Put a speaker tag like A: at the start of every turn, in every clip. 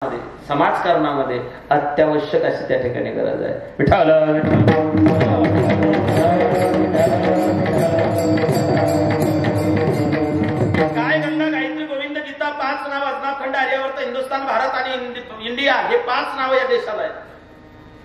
A: समाजकारणामध्ये अत्यावश्यक अशी त्या ठिकाणी गरज आहे. विठ्ठल काय गंगा गायत्री गोविंद गीता 5 नाव अज्ञातखंड आर्यावर्त हिंदुस्थान भारत आणि इंडिया हे 5 नाव या देशाला आहेत.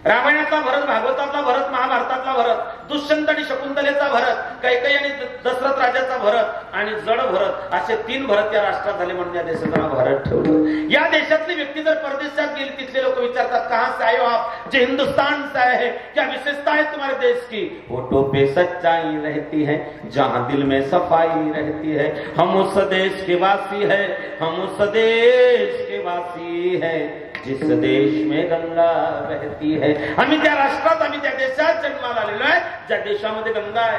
A: रामायणातला भरत, भागवतातला भरत, महाभारतातला भरत, दुष्यंत आणि शकुंतलेचा भरत, कैकेयी आणि दशरथ राजाचा भरत आणि जड भरत असे 3 भरत या राष्ट्रात झाले म्हणून या देशाचं नाव भारत ठेवलं. या देशातली व्यक्ती जर परदेशात गेली तिथले लोक विचारतात कहां से आए हो आप, जे हिंदुस्तान से आए हैं, क्या विशेषता है तुम्हारे देश की? होठों पे सच्चाई रहती है, जहां दिल में सफाई रहती है. हम उस देश के वासी है, हम उस देश के वासी है जिस देश में गंगा बहती है. आम्ही त्या राष्ट्रात, आम्ही त्या देशात जन्माला आलेलो आहे ज्या देशामध्ये गंगा आहे,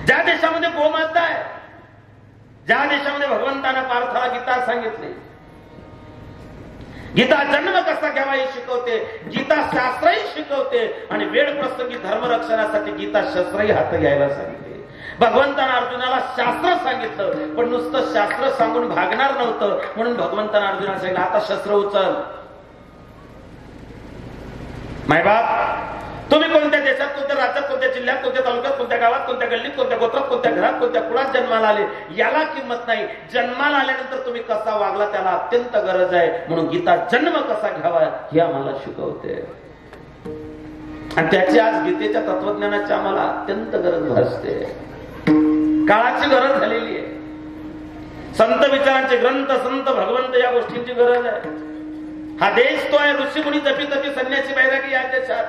A: ज्या देशामध्ये गोमाता आहे, ज्या देशामध्ये भगवंतानं पार्थाला गीता सांगितली. गीता जन्म कसा घ्यावा हे शिकवते, गीता शास्त्रही शिकवते आणि वेळ प्रसंगी धर्मरक्षणासाठी गीता शस्त्रही हात घ्यायला सांगितले. भगवंतानं अर्जुनाला शास्त्र सांगितलं पण नुसतं शास्त्र सांगून भागणार नव्हतं म्हणून भगवंतानं अर्जुनाला सांगितलं आता शस्त्र उचल. मायबाप, तुम्ही कोणत्या देशात, कोणत्या राज्यात, कोणत्या जिल्ह्यात, कोणत्या तालुक्यात, कोणत्या गावात, कोणत्या गल्लीत, कोणत्या गोत्रात, कोणत्या घरात, कोणत्या कुळात जन्माला आले याला किंमत नाही. जन्माला आल्यानंतर तुम्ही कसा वागला त्याला अत्यंत गरज आहे. म्हणून गीता जन्म कसा घ्यावा हे आम्हाला शिकवते आणि त्याची आज गीतेच्या तत्वज्ञानाची आम्हाला अत्यंत गरज भासते. काळाची गरज झालेली आहे. संत विचारांचे ग्रंथ, संत भगवंत या गोष्टींची गरज आहे. हा देश तो आहे ऋषीमुनी तपी तपी संन्यासी बैरागी या देशात.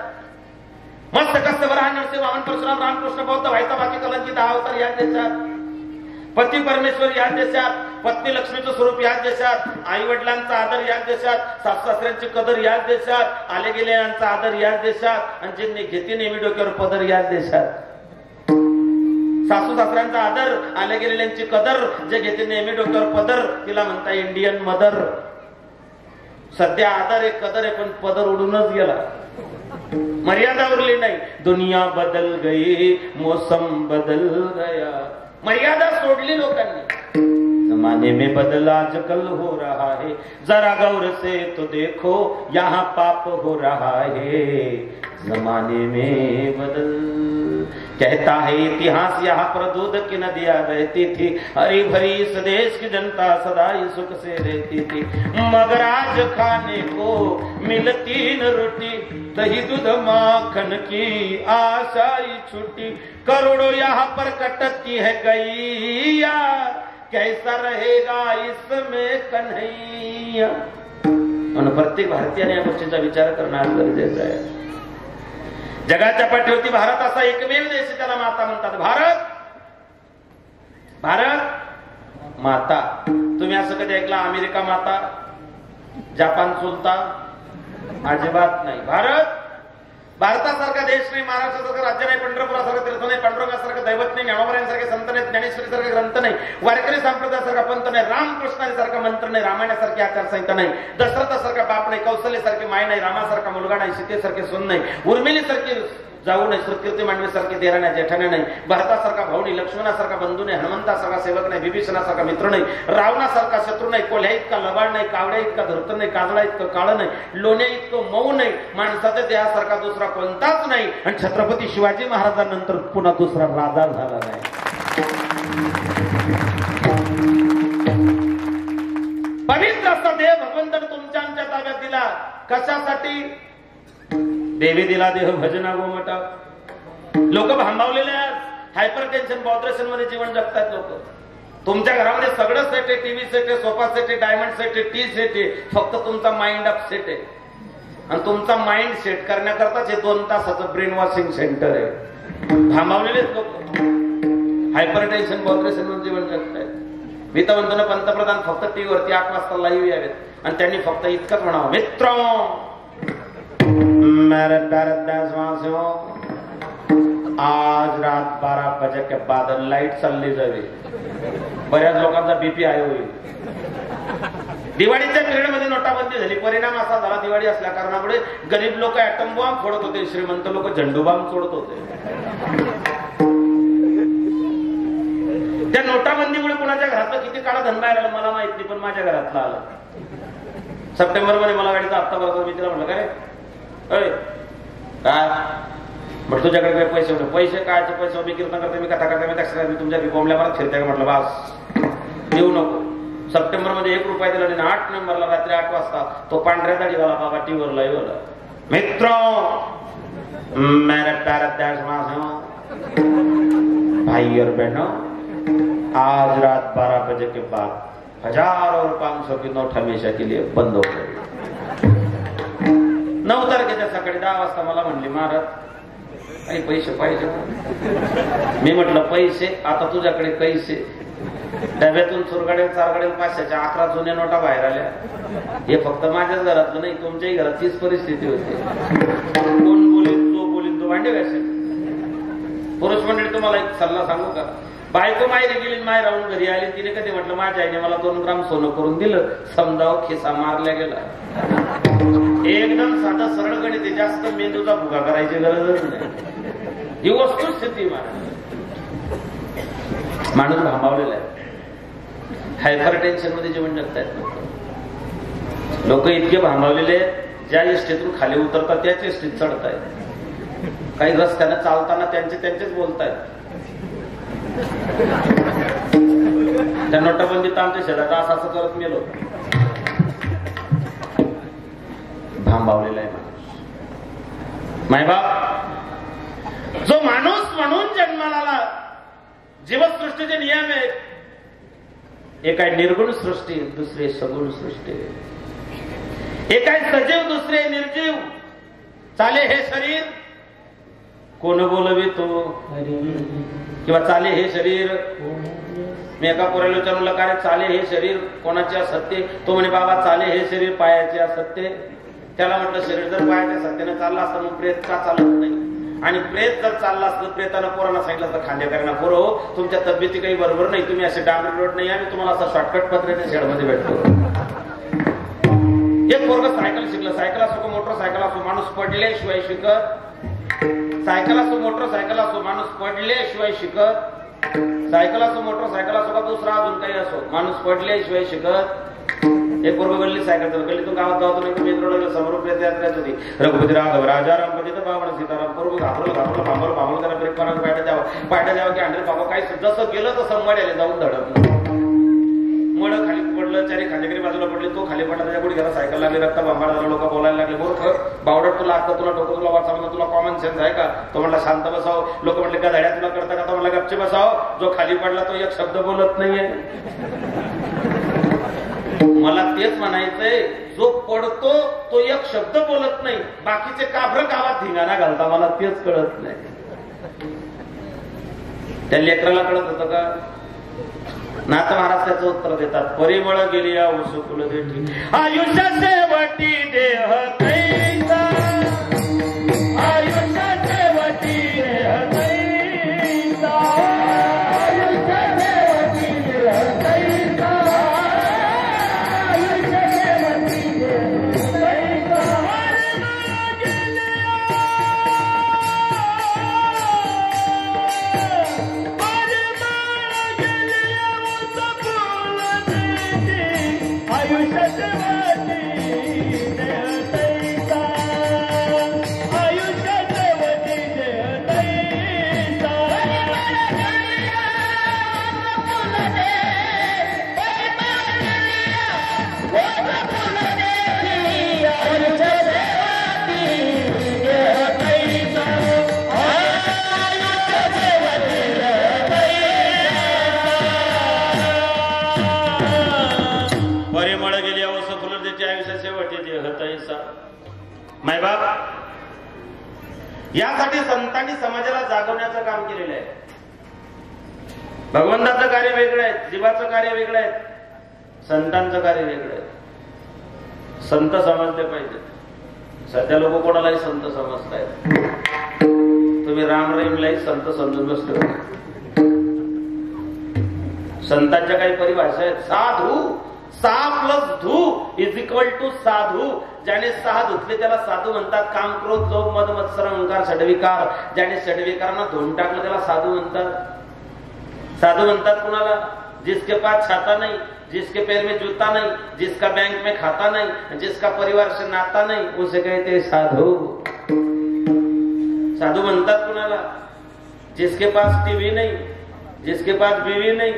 A: मस्त कस्त वराह नरसिंह वामन परशुराम रामकृष्ण बौद्ध व्हायचा बाकी कलंकी 10 अवतार या देशात. पती परमेश्वर या देशात, पत्नी लक्ष्मीचं स्वरूप या देशात, आई वडिलांचा आदर या देशात, सासू सासऱ्यांची कदर या देशात, आले गेलेल्यांचा आदर या देशात आणि ज्यांनी घेते नेहमी डोक्यावर पदर या देशात. सासू सासऱ्यांचा आदर, आले गेलेल्यांची कदर, जे घेते नेहमी डोक्यावर पदर तिला म्हणता इंडियन मदर. सध्या आदर आहे, कदर आहे पण पदर उडूनच गेला, मर्यादा उरली नाही. दुनिया बदल गई, मौसम बदल गया, मर्यादा सोडली लोकांनी. जमाने में बदल आजकल हो रहा है, जरा गौर से तो देखो यहाँ पाप हो रहा है. जमाने में बदल कहता है इतिहास, यहाँ पर दूध की नदियां बहती थी, हरी भरी इस देश की जनता सदा ही सुख से रहती थी. मगर आज खाने को मिलती न रोटी, दही दूध माखन की आशाई छुट्टी. करोड़ों यहाँ पर कटती है गैया, कैसा रहेगा इसमें कन्हैया. म्हणून प्रत्येक भारतीयाने या गोष्टीचा विचार करणं आज गरजेचं आहे. जगाच्या पाठीवरती भारत असा एकमेव देश, त्याला माता म्हणतात. भारत, भारत माता. तुम्ही असं कधी ऐकला अमेरिका माता, जपान सुलतान? अजिबात नाही. भारत, भारतासारखा देश नाही, महाराष्ट्रासारखं राज्य नाही, पंढरपुरासारखं तीर्थ नाही, पांडुरंगासारखं दैवत नाही, ज्ञानोबरायांसारखे संत नाही, ज्ञानेश्वरीसारखे ग्रंथ नाही, वारकरी संप्रदायासारखा पंथ नाही, रामकृष्णासारखा मंत्र नाही, रामायणासारखी आचारसंहिता नाही, दशरथासारखा बाप नाही, कौशल्यासारखी माय नाही, रामासारखा मुलगा नाही, सीतेसारखे सून नाही, उर्मिलीसारखी जाऊ नाही, श्रुतकीर्ती मांडवीसारखी देरा नाही, जेठाणे नाही, भरतासारखा भाऊ नाही, लक्ष्मणासारखा बंधू नाही, हनुमंतासारखा सेवक नाही, विभीषणासारखा मित्र नाही, रावणासारखा शत्रू नाही, कोल्ह्या इतका लबाड नाही, कावड्या इतका धूर्त नाही, काजळा इतकं काळं नाही, लोण्या इतकं मऊ नाही, माणसाच्या देहासारखा दुसरा कोणताच नाही आणि छत्रपती शिवाजी महाराजांनंतर पुन्हा दुसरा राजा झाला नाही. पवित्र असा देह भगवंताने तुमच्या आमच्या ताब्यात दिला. कशासाठी? देवी दिला देह भजना गोमटा. लोक भांबावलेले आहेत, हायपर टेन्शन बॉड्रेशन मध्ये जीवन जगतात लोक. तुमच्या घरामध्ये सगळं सेट आहे, टीव्ही सेट आहे, सोफा सेट आहे, डायमंड सेट आहे, टी सेट आहे, फक्त तुमचा माइंड अप सेट आहे. आणि तुमचा माइंड सेट करण्याकरताच हे 2 तासाचं ब्रेन वॉशिंग सेंटर आहे. भांबावलेले लोक हायपर टेन्शन बॉड्रेशन मध्ये जीवन जगतायत. मी तर म्हणतो ना, पंतप्रधान फक्त टीव्ही वरती 8 वाजता लाईव्ह यावेत आणि त्यांनी फक्त इतकंच म्हणावं, मित्र मेरे प्यारे देशवासियों, आज रात 12 बजे के बाद लाईट चालली जावी. बऱ्याच लोकांचा बीपी हाय होईल. दिवाळीच्या पिरियड मध्ये नोटाबंदी झाली. परिणाम असा झाला, दिवाळी असल्या कारणामुळे गरीब लोक ऍटम बॉम्ब फोडत होते, श्रीमंत लोक झंडू बॉम्ब सोडत होते. त्या नोटाबंदीमुळे कुणाच्या घरातलं किती काळा धन बाहेर आलं मला माहित नाही, पण माझ्या घरातलं आलं. सप्टेंबर मध्ये मला गाडीचा हप्ता भरतो. मी तिला म्हटलं काय काय म्हटलं तुझ्याकडे काही पैसे होते? पैसे कायचे पैसे? मी कीर्तन करते, मी कथा करते, मी दक्षिणा, मी तुमच्या कोंबल्या मला फिरते का? म्हटलं बास देऊ नको. सप्टेंबर मध्ये 1 रुपया दिला नाही. 8 नोव्हेंबरला रात्री 8 वाजता तो पांढऱ्या दाढीवाला बाबा टीव्हीवर लाईव्ह आला. मित्रों मेरे प्यारे देशवासियों, भाई और बहनों, आज रात 12 बजे के बाद 1000 और 500 की नोट हमेशा के लिए बंद हो गई. 9 तारखेच्या सकाळी 10 वाजता मला म्हणली महाराज काही पैसे पाहिजे. मी म्हटलं पैसे? आता तुझ्याकडे पैसे? डब्यातून चुरगाड्या 4 गाड्या 500च्या 11 जुन्या नोटा बाहेर आल्या. हे फक्त माझ्याच घरातलं नाही, तुमच्याही घरात तीच परिस्थिती होती. कोण बोलीन तो भांडे घासेल. पुरुष मंडळी तुम्हाला एक सल्ला सांगू का? बायको माहेरी गेली, माय राहून घरी आली. तिने कधी म्हटलं माझ्या आईने मला 2 ग्राम सोनं करून दिलं, समजावं खिसा मारल्या गेला. एकदम साधा सरळ गणित, जास्त मेंदूचा भुगा करायची गरजच नाही. ही वस्तुस्थिती माणूस भांबावलेला आहे. हायपर टेन्शन मध्ये जीवन जगतायत लोक. इतके भांबावलेले आहेत, ज्या एसटीतून खाली उतरतात त्याच एसटीत चढतायत. काही रस्त्यानं चालताना त्यांचेच बोलतायत. त्या नोटाबंदीत आमच्या शेतात असं करत गेलो. भांबावलेला आहे माणूस. मायबाप जो माणूस म्हणून जन्माला आला, जीवसृष्टीचे नियम आहेत. एक आहे निर्गुण सृष्टी, दुसरे सगुण सृष्टी. एक आहे सजीव, दुसरे निर्जीव. चाले हे शरीर कोण बोलवे तो, किंवा चाले हे शरीर. मी एका पोराला विचारलं काय चाले हे शरीर कोणाचे असत्य? तो म्हणे बाबा चाले हे शरीर पायाचे असत्य. त्याला म्हटलं शरीर जर पायाच्या सत्याने चाललं असतं मग प्रेत का चालत नाही? आणि प्रेत जर चालला असतं, प्रेतानं पोरांना सांगितलं असतं खांदेकरांना, पोरं हो तुमच्या तब्येती काही बरोबर नाही, तुम्ही असे डांबरी रोड नाही, आम्ही तुम्हाला असं शॉर्टकट पत्र्याच्या शेडमध्ये भेटतो. एक पोरग सायकल शिकलं. सायकल असो, मोटरसायकल असो, माणूस पडल्याशिवाय शिकत. सायकल असो, मोटरसायकल असो, माणूस पडल्याशिवाय शिकत. सायकल असो, मोटरसायकल असो का दुसरा अजून काही असो, माणूस पडल्याशिवाय शिकत. एक पोरग गल्ली सायकल गल्लीतून गावात गावातून मेन रोडला समोर प्रेत यात्रा होती. रघुपती राघव राजा रामपती तर बाबा सीताराम. पोरग घाबरलं भांबल त्याला ब्रेक मारा, पायट्या द्यावं की अंडे बाबा काय जसं गेलं तसं मड्याला जाऊन धडकलं. मड खाली पडलं, चारी खांदेकरी बाजूला पडली, तो खाली पडला, त्याच्या गुडघ्याला सायकल लागली, रक्त भांबाळ झाला. लोक बोलायला लागले, बरोबर बावडट तुला आता तुला डोकं तुला वाचा, तुला कॉमन सेन्स आहे का? तो म्हणला शांत बसाव. लोक म्हटले का धड्या तुला करता का? तो म्हणला गपचे बसाव. जो खाली पडला तो एक शब्द बोलत नाहीये. मला तेच म्हणायचंय, जो पडतो तो एक शब्द बोलत नाही, बाकीचे काभर गावात धिंगाणा घालता, मला तेच कळत नाही. त्या लेकराला कळत होतं का? नाथ महाराज त्याचं उत्तर देतात. परिमळ गेली उसकुल देठी आयुष्य शेवटी देह तैसा, आयुष्य शेवटी देह तैसा, आयुष्य शेवटी देह तैसा, आयुष्य शेवटी देह तैसा. मायबाप यासाठी संतांनी समाजाला जागवण्याचं काम केलेलं आहे. भगवंताचं कार्य वेगळं आहे, जीवाचं कार्य वेगळं आहे, संतांचं कार्य वेगळं आहे. संत समजले पाहिजे. सध्या लोक कोणालाही संत समजतायत. तुम्ही राम रहीमलाही संत समजून बसले. संतांच्या काही परिभाषा आहेत. साधू, सा प्लस धू इज इक्वल टू साधू. ज्याने 6 धुतले त्याला साधू म्हणतात. काम, क्रोध, लोभ, मद, मत्सर, अहंकार, षड्विकार. ज्याने षड्विकारांना धुवून टाकलं त्याला साधू म्हणतात. साधू म्हणतात कुणाला? जिसके पास छाता नहीं जिसके पैर में जूता नहीं, जिसका बैंक में खाता नहीं, जिसका परिवार से नाता नहीं, उसे कहते साधू। साधू म्हणतात कुणाला? जिसके पास टीवी नहीं, जिसके पास बीवी नहीं,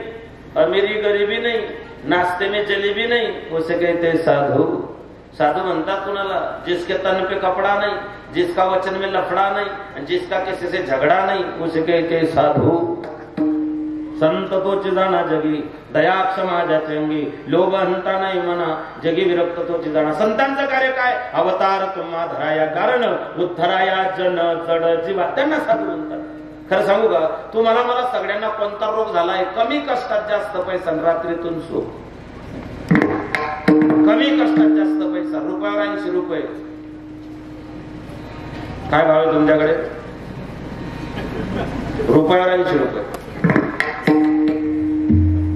A: अमीरी गरीबी नहीं, नाश्ते में जलेबी नहीं, उसे कहते साधु। साधु म्हणतात कुणाला? जिसके तन पे कपडा नहीं, जिसका वचन में लफड़ा नहीं, जिसका किसी से झगड़ा नहीं, उसे कहते साधु। संत तोची जाणा जगी, दया क्षमा ज्याची अंगी, लोभ हंता नाही मना, जगी विरक्त तोची जाणा। संतांचं कार्य काय? अवतार तुम्हा धराया कारण, उद्धराया जन जड जीवा, त्यांना साधू म्हणतात। खरं सांगू का, तुम्हाला मला सगळ्यांना कोणता रोग झालाय? कमी कष्टात जास्त पैसा, रात्रीतून सुख। कमी कष्टात जास्त पैसा, रुपयावर 80 रुपये। काय भाव आहे तुमच्याकडे? रुपयावर 80 रुपये।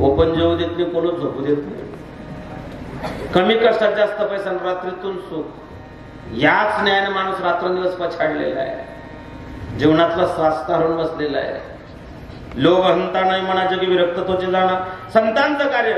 A: ओपन जेवू देत नाही, कोणच झोपू देत नाही। कमी कष्टात जास्त पैसा, रात्रीतून सुख। याच न्यायाने माणूस रात्रंदिवस पछाडलेला आहे, जीवनातला स्वास्थ्य हरून बसलेला आहे। लोभ हंता नाही म्हणा, जगी विरक्त तोची जाणा। संतांचं कार्य